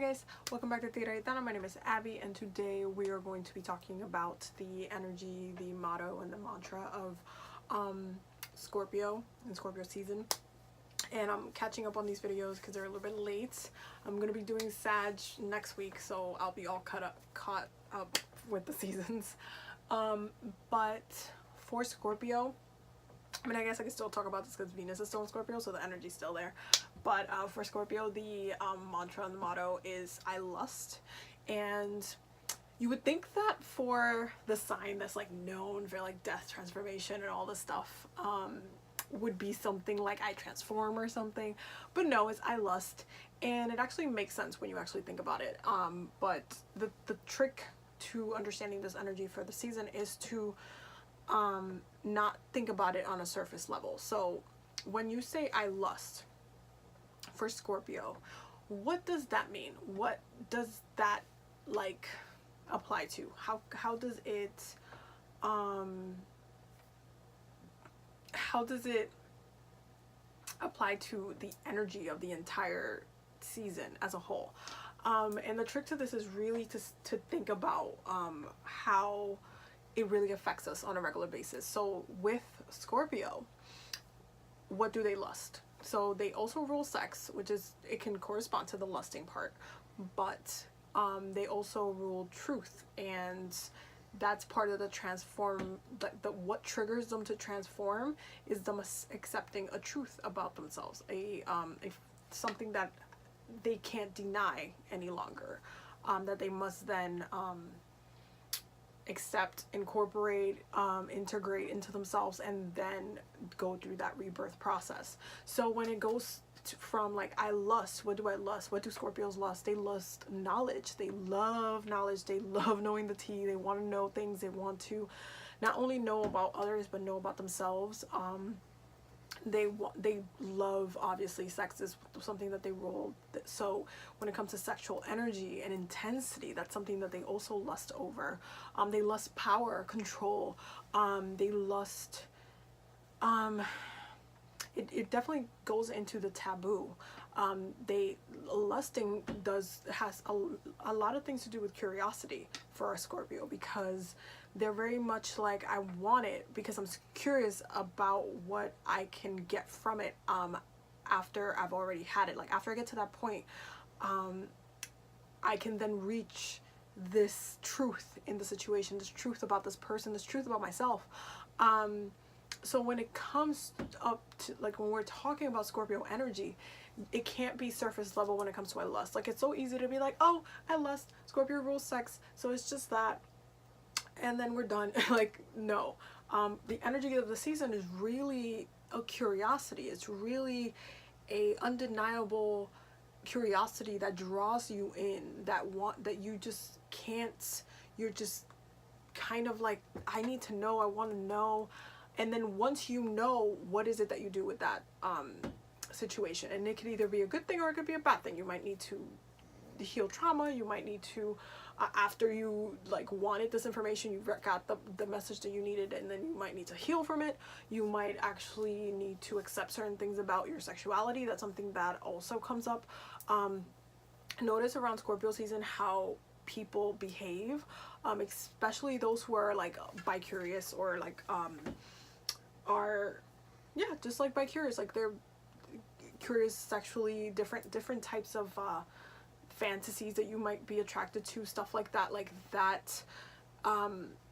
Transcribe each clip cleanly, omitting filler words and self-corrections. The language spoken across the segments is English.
guys, welcome back to Tira Gitana. My name is Abby, and today we are going to be talking about the energy, the motto, and the mantra of Scorpio and Scorpio season. And I'm catching up on these videos because they're a little bit late. I'm going to be doing Sag next week, so I'll be all caught up with the seasons. But for Scorpio, I mean, I guess I can still talk about this because Venus is still in Scorpio, so the energy's still there. But for Scorpio, the mantra and the motto is I lust. And you would think that for the sign that's like known for like death, transformation, and all this stuff, would be something like I transform or something. But no, it's I lust. And it actually makes sense when you actually think about it. But the trick to understanding this energy for the season is to not think about it on a surface level. So when you say I lust for Scorpio, what does that mean? What does that like apply to? How does it apply to the energy of the entire season as a whole? And the trick to this is really to think about how it really affects us on a regular basis. So with Scorpio, what do they lust? So they also rule sex, which is, it can correspond to the lusting part, but they also rule truth, and that's part of the transform. What triggers them to transform is them accepting a truth about themselves, something that they can't deny any longer, that they must then accept, incorporate, integrate into themselves, and then go through that rebirth process. So when it goes from like I lust, what do I lust? What do Scorpios lust? They lust knowledge. They love knowledge. They love knowing the tea. They want to know things. They want to not only know about others but know about themselves. They love, obviously sex is something that they roll. So when it comes to sexual energy and intensity, that's something that they also lust over. They lust power, control. They lust, it definitely goes into the taboo. Lusting has a lot of things to do with curiosity for a Scorpio, because they're very much like, I want it because I'm curious about what I can get from it after I've already had it. Like after I get to that point, I can then reach this truth in the situation, this truth about this person, this truth about myself. So when it comes up to, like, when we're talking about Scorpio energy, it can't be surface level when it comes to I lust. Like, it's so easy to be like, oh, I lust, Scorpio rules sex, so it's just that, and then we're done. Like, no. The energy of the season is really a curiosity. It's really a undeniable curiosity that draws you in, that you just can't, you're just kind of like, I need to know, I want to know. And then once you know, what is it that you do with that situation? And it could either be a good thing or it could be a bad thing. You might need to heal trauma. You might need to, after you like wanted this information, you got the message that you needed, and then you might need to heal from it. You might actually need to accept certain things about your sexuality. That's something that also comes up. Notice around Scorpio season how people behave, especially those who are like bi-curious, or like just like bi-curious, like they're curious sexually, different types of fantasies that you might be attracted to, stuff like that. Like that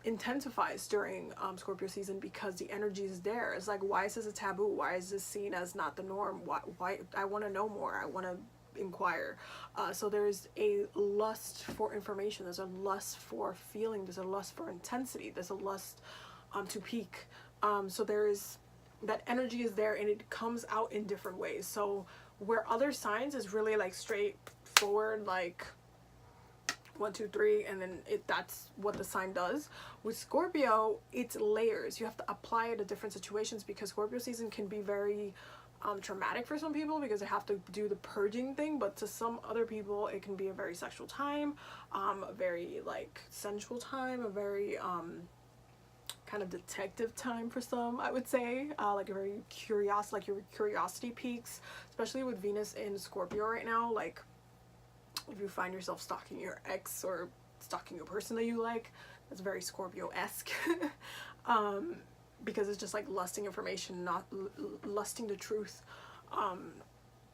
intensifies during Scorpio season, because the energy is there. It's like, why is this a taboo? Why is this seen as not the norm? Why I want to know more, I want to inquire. So there's a lust for information, there's a lust for feeling, there's a lust for intensity, there's a lust to peak. So there's that energy is there, and it comes out in different ways. So where other signs is really like straightforward, like 1, 2, 3, and then that's what the sign does. With Scorpio, it's layers. You have to apply it to different situations, because Scorpio season can be very traumatic for some people because they have to do the purging thing, but to some other people it can be a very sexual time, a very like sensual time, a very kind of detective time for some, I would say, like a very like your curiosity peaks, especially with Venus in Scorpio right now. Like If you find yourself stalking your ex or stalking a person that you like, that's very Scorpio-esque. Because it's just like lusting information, not lusting the truth,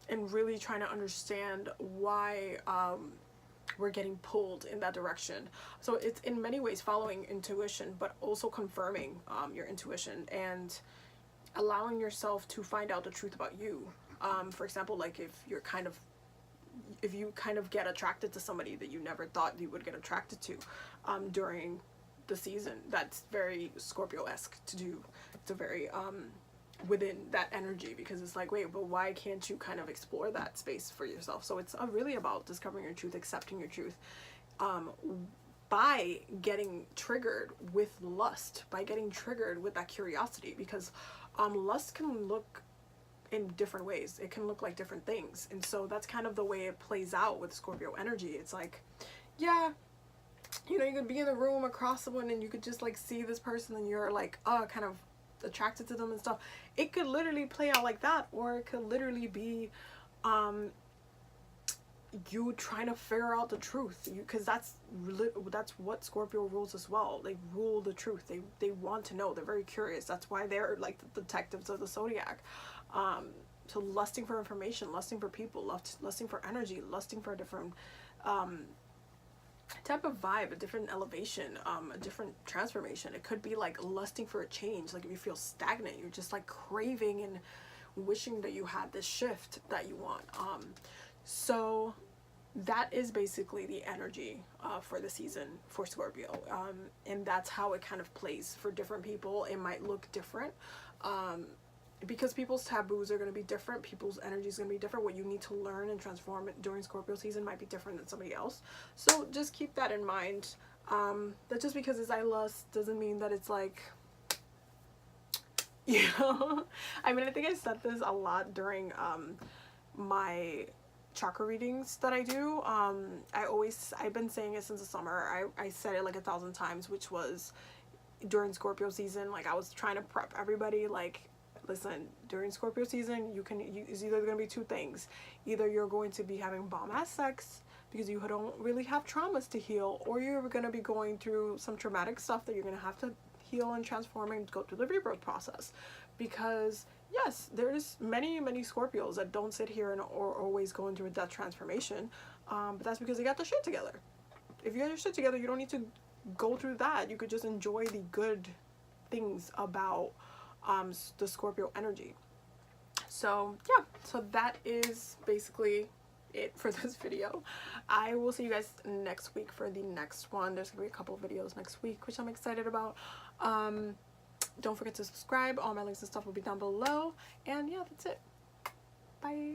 and really trying to understand why we're getting pulled in that direction. So it's in many ways following intuition, but also confirming your intuition and allowing yourself to find out the truth about you. For example, like if you kind of get attracted to somebody that you never thought you would get attracted to during the season, that's very Scorpio-esque to do. It's a very within that energy, because it's like, wait, but why can't you kind of explore that space for yourself? So it's really about discovering your truth, accepting your truth, by getting triggered with lust, by getting triggered with that curiosity, because lust can look in different ways. It can look like different things, and so that's kind of the way it plays out with Scorpio energy. It's like, yeah, you know, you could be in the room across someone and you could just like see this person and you're like kind of attracted to them and stuff. It could literally play out like that, or it could literally be you trying to figure out the truth, because that's what Scorpio rules as well. They rule the truth. They want to know. They're very curious. That's why they're like the detectives of the zodiac. So lusting for information, lusting for people, lusting for energy, lusting for a different type of vibe, a different elevation, a different transformation. It could be like lusting for a change. Like if you feel stagnant, you're just like craving and wishing that you had this shift that you want. So that is basically the energy for the season for Scorpio, and that's how it kind of plays for different people. It might look different, because people's taboos are going to be different, people's energy is going to be different. What you need to learn and transform during Scorpio season might be different than somebody else. So just keep that in mind, that just because it's I lust doesn't mean that it's like, you know, I mean, I think I said this a lot during my chakra readings that I do. I've been saying it since the summer. I said it like 1,000 times, which was during Scorpio season, like I was trying to prep everybody, like, listen, during Scorpio season, it's either going to be two things. Either you're going to be having bomb-ass sex because you don't really have traumas to heal, or you're going to be going through some traumatic stuff that you're going to have to heal and transform and go through the rebirth process. Because yes, there's many Scorpios that don't sit here and or always going through a death transformation, but that's because they got their shit together. If you got your shit together, you don't need to go through that. You could just enjoy the good things about the Scorpio energy. So yeah, so that is basically it for this video. I will see you guys next week for the next one. There's gonna be a couple of videos next week, which I'm excited about. Don't forget to subscribe. All my links and stuff will be down below, and yeah, that's it. Bye.